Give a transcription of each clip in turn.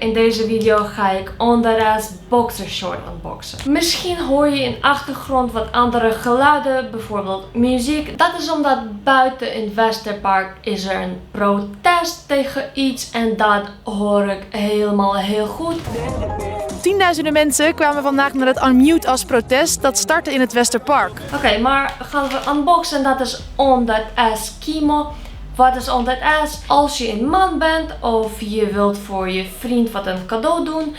In deze video ga ik underass boxershort unboxen. Misschien hoor je in de achtergrond wat andere geluiden, bijvoorbeeld muziek. Dat is omdat buiten in het Westerpark is er een protest tegen iets en dat hoor ik helemaal heel goed. Tienduizenden mensen kwamen vandaag naar het Unmute als protest dat startte in het Westerpark. Oké, maar gaan we unboxen. Dat is underass Kimo. Wat is underass? Als je een man bent of je wilt voor je vriend wat een cadeau doen.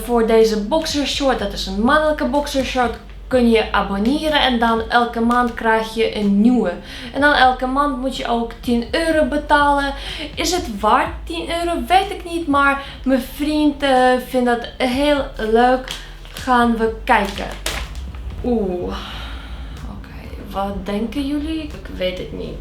Voor deze boxershort, dat is een mannelijke boxershort, kun je abonneren en dan elke maand krijg je een nieuwe. En dan elke maand moet je ook 10 euro betalen. Is het waard 10 euro? Weet ik niet, maar mijn vriend vindt dat heel leuk. Gaan we kijken. Oké, wat denken jullie? Ik weet het niet.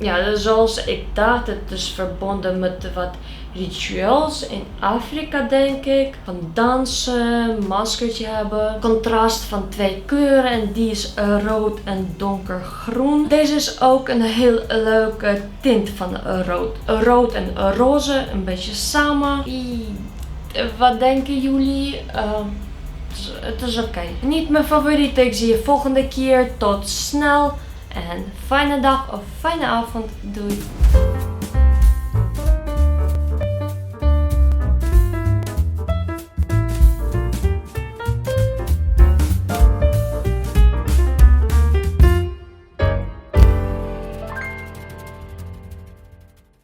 Ja, zoals ik dacht, het is verbonden met wat rituals in Afrika, denk ik. Van dansen, maskertje hebben. Contrast van 2 kleuren en die is rood en donkergroen. Deze is ook een heel leuke tint van rood. Rood en roze, een beetje samen. Wat denken jullie? Het is oké. Niet mijn favoriet. Ik zie je volgende keer. Tot snel. En fijne dag of fijne avond. Doei.